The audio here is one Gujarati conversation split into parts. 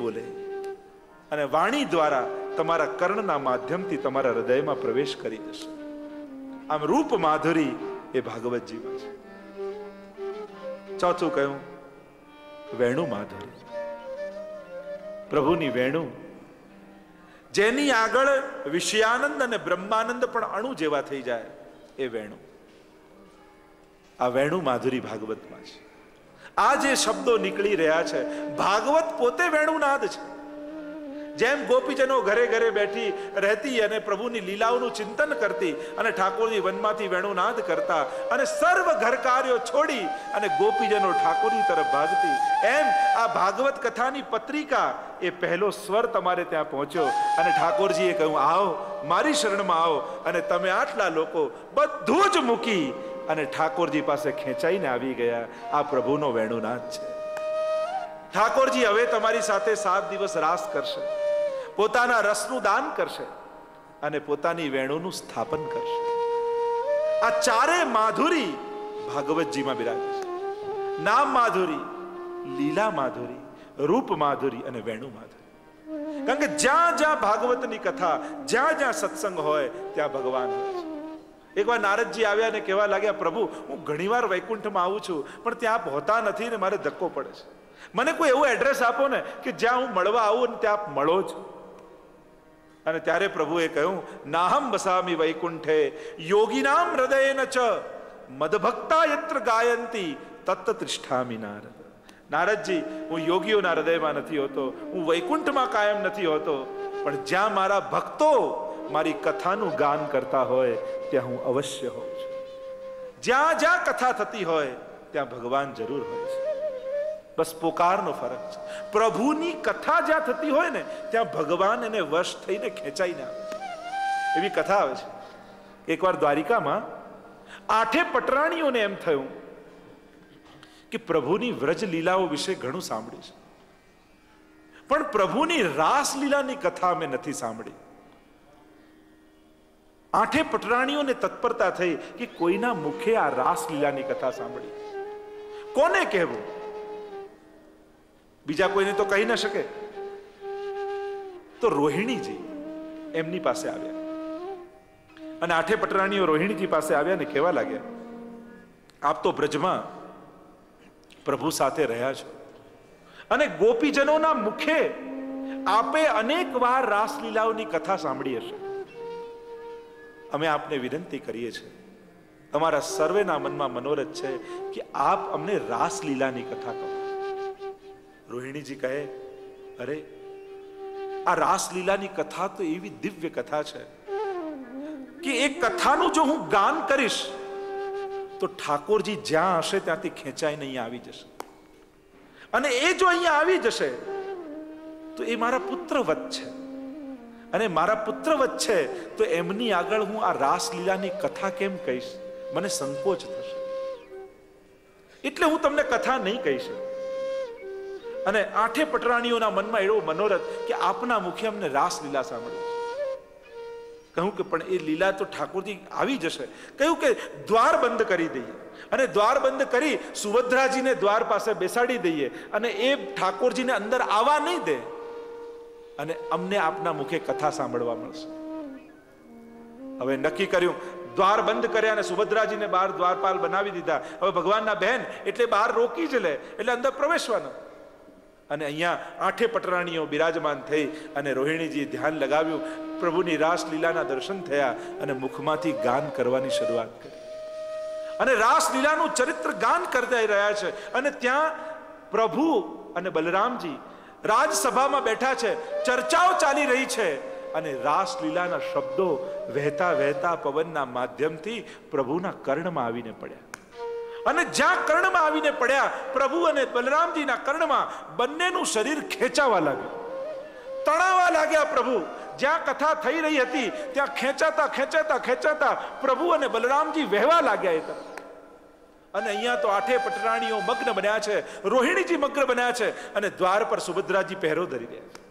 બોલે અને વાણી દ્વારા તમારા કર્ણના માધ્યમથી તમારા હૃદયમાં પ્રવેશ કરી જશે. આમ રૂપ માધુરી એ ભાગવતજીમાં છે. ચોથું કહ્યું વેણુ માધુરી. પ્રભુની વેણુ જેની આગળ વિષયાનંદ અને બ્રહ્માનંદ પણ અણુ જેવા થઈ જાય એ વેણુ. આ વેણુ માધુરી ભાગવતમાં છે. આ જે શબ્દો નીકળી રહ્યા છે ભાગવત પોતે વેણુનાદ છે. જેમ ગોપીજનો ઘરે ઘરે બેઠી રહેતી અને પ્રભુની લીલાઓનું ચિંતન કરતી અને ઠાકોરજી વનમાંથી વેણુનાદ કરતા અને સર્વ ઘર કાર્યો છોડી અને ગોપીજનો ઠાકોરજી તરફ ભાગતી, એમ આ ભાગવત કથાની પત્રિકા એ પહેલો સ્વર તમારે ત્યાં પહોંચ્યો અને ઠાકોરજીએ કહ્યું આવો મારી શરણમાં આવો. અને તમે આટલા લોકો બધું જ મૂકી અને ઠાકોરજી પાસે ખેંચાઈને આવી ગયા. આ પ્રભુનો વેણુનાદ છે. ઠાકોરજી હવે તમારી સાથે 7 દિવસ રાસ કરશે, પોતાના રસનું દાન કરશે અને પોતાની વેણુનું સ્થાપન કરશે. આ ચારે માધુરી ભાગવતજીમાં બિરાજે છે. નામ માધુરી, લીલા માધુરી, રૂપ માધુરી અને વેણુ માધુરી. કારણ કે જ્યાં જ્યાં ભાગવતની કથા, જ્યાં જ્યાં સત્સંગ હોય ત્યાં ભગવાન હોય છે. એકવાર નારદજી આવ્યા અને કહેવા લાગ્યા પ્રભુ હું ઘણીવાર વૈકુંઠમાં આવું છું પણ ત્યાં હોતા નથી ને મારે ધક્કો પડે છે. મને કોઈ એવું એડ્રેસ આપો ને કે જ્યાં હું મળવા આવું ને ત્યાં આપ મળો છો. અને ત્યારે પ્રભુએ કહ્યું નાહમ વસામી વૈકુંઠે યોગીનામ હૃદયેન ચ મદભક્તા યત્ર ગાયંતી તત્ત તિષ્ઠામિ નારદ. નારદજી હું યોગીઓના હૃદયમાં નથી હોતો, હું વૈકુંઠમાં કાયમ નથી હોતો, પણ જ્યાં મારા ભક્તો મારી કથાનું ગાન કરતા હોય ત્યાં હું અવશ્ય હોઉં છું. જ્યાં જ્યાં કથા થતી હોય ત્યાં ભગવાન જરૂર હોય છે. બસ પોકારનો ફરક છે. પ્રભુની કથા જ્યાં થતી હોય ને ત્યાં ભગવાન એને વશ થઈને ખેંચાઈને આવે. એવી કથા આવે છે. એકવાર દ્વારિકામાં 8 પટરાણીઓને એમ થયું કે પ્રભુની વ્રજ લીલાઓ વિશે ઘણું સાંભળ્યું છે પણ પ્રભુની રાસ લીલાની કથા અમે નથી સાંભળી. 8 પટરાણીઓને તત્પરતા થઈ કે કોઈના મુખે આ રાસ લીલાની કથા સાંભળી. કોને કહેવું? બીજા કોઈને તો કહી ન શકે. તો રોહિણીજી એમની પાસે આવ્યા અને 8 પટરાણીઓ રોહિણીજી પાસે આવ્યા ને કહેવા લાગ્યા આપ તો બ્રજમાં પ્રભુ સાથે રહ્યા છો અને ગોપીજનોના મુખે આપે અનેક વાર રાસલીલાઓની કથા સાંભળી હશે. અમે આપને વિનંતી કરીએ છીએ, અમારા સર્વેના મનમાં મનોરથ છે કે આપ અમને રાસલીલાની કથા કહો. રોહિણીજી કહે અરે આ રાસલીલાની કથા તો એવી દિવ્ય કથા છે કે એ કથાનું જો હું ગાન કરીશ તો ઠાકોરજી જ્યાં હશે ત્યાંથી ખેંચાઈને અહીંયા આવી જશે અને એ જો અહીંયા આવી જશે તો એ મારા પુત્રવત છે અને મારા પુત્રવત છે તો એમની આગળ હું આ રાસલીલાની કથા કેમ કહીશ? મને સંકોચ થશે. એટલે હું તમને કથા નહીં કહી શકું. અને 8 પટરાણીઓના મનમાં એવો મનોરથ કે આપના મુખે અમને રાસલીલા સાંભળી. કહ્યું કે પણ એ લીલા તો ઠાકોરજી આવી જશે. કહ્યું કે દ્વાર બંધ કરી દઈએ અને દ્વાર બંધ કરી સુભદ્રાજીને દ્વાર પાસે બેસાડી દઈએ અને એ ઠાકોરજીને અંદર આવવા નહીં દે અને અમને આપના મુખે કથા સાંભળવા મળશે. હવે નક્કી કર્યું, દ્વાર બંધ કર્યા અને સુભદ્રાજીને બહાર દ્વારપાલ બનાવી દીધા. હવે ભગવાનના બહેન એટલે બહાર રોકી જ લે એટલે અંદર પ્રવેશવાનું. અને અહીંયા 8 પટરાણીઓ બિરાજમાન થઈ અને રોહિણીજીએ ધ્યાન લગાવ્યું. પ્રભુની રાસલીલાના દર્શન થયા અને મુખમાંથી ગાન કરવાની શરૂઆત કરી અને રાસલીલાનું ચરિત્ર ગાન કરતા રહ્યા છે. અને ત્યાં પ્રભુ અને બલરામજી રાજસભામાં બેઠા છે, ચર્ચાઓ ચાલી રહી છે અને રાસલીલાના શબ્દો વહેતા વહેતા પવનના માધ્યમથી પ્રભુના કર્ણમાં આવીને પડ્યા. અને જ્યાં કર્ણમાં આવીને પડ્યા પ્રભુ અને બલરામજીના કર્ણમાં બંનેનું શરીર ખેંચાવા લાગ્યું, તણાવા લાગ્યા. પ્રભુ જ્યાં કથા થઈ રહી હતી ત્યાં ખેંચાતા ખેંચાતા ખેંચાતા પ્રભુ અને બલરામજી વહેવા લાગ્યા એ તરફ. અને અહીંયા તો 8 પટરાણીઓ મગ્ન બન્યા છે, રોહિણીજી મગ્ન બન્યા છે અને દ્વાર પર સુભદ્રાજી પહેરો ધરી રહ્યા છે.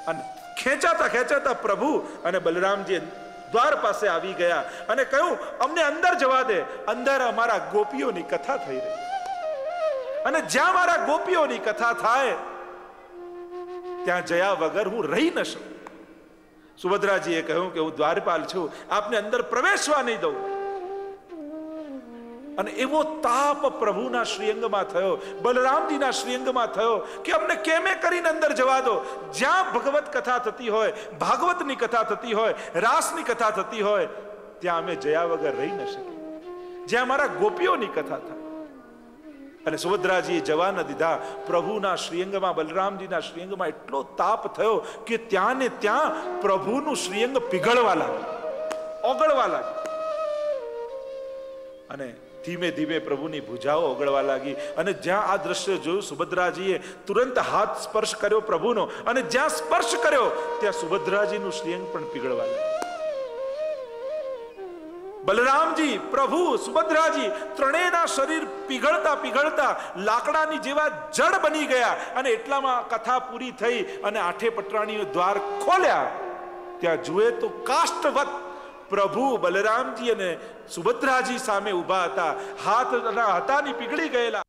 અને ખેંચાતા ખેંચાતા પ્રભુ અને બલરામજી દ્વાર પાસે આવી ગયા અને કહ્યું અમને અંદર જવા દે, અંદર અમારા ગોપીઓની કથા થઈ રહી અને જ્યાં મારા ગોપીઓની કથા થાય ત્યાં જયા વગર હું રહી ન શકું. સુભદ્રાજીએ કહ્યું કે હું દ્વારપાલ છું, આપને અંદર પ્રવેશવા નહીં દઉં. અને એવો તાપ પ્રભુના શ્રીઅંગમાં થયો, બલરામજીના શ્રીઅંગમાં થયો કે અમને કેમે કરીને અંદર જવા દો. જ્યાં ભગવત કથા થતી હોય, ભાગવતની કથા થતી હોય, રાસની કથા થતી હોય, ત્યાં અમે જયા વગર રહી ન શકીએ. જ્યાં મારા ગોપીઓની કથા થાય. અને સુભદ્રાજીએ જવા ન દીધા. પ્રભુના શ્રીઅંગમાં, બલરામજીના શ્રીઅંગમાં એટલો તાપ થયો કે ત્યાં ને ત્યાં પ્રભુનું શ્રીઅંગ પીગળવા લાગ્યું, ઓગળવા લાગ્યું. અને ધીમે ધીમે પ્રભુની ભુજાઓ ઓગળવા લાગી. અને જ્યાં આ દ્રશ્ય જોયું, સુભદ્રાજીએ તુરંત હાથ સ્પર્શ કર્યો પ્રભુનો, અને જ્યાં સ્પર્શ કર્યો ત્યાં સુભદ્રાજીનું શ્રીઅંગ પણ પીગળવા લાગ્યું. બલરામજી, પ્રભુ, સુભદ્રાજી ત્રણેયના શરીર પીગળતા પીગળતા લાકડાની જેવા જડ બની ગયા. અને એટલામાં કથા પૂરી થઈ અને આઠે પટરાણીઓ દ્વાર ખોલ્યા. ત્યાં જુએ તો કાષ્ટવત પ્રભુ, બલરામજી અને સુભદ્રાજી સામે ઉભા હતા. હાથ હતા ની પીગળી ગયેલા.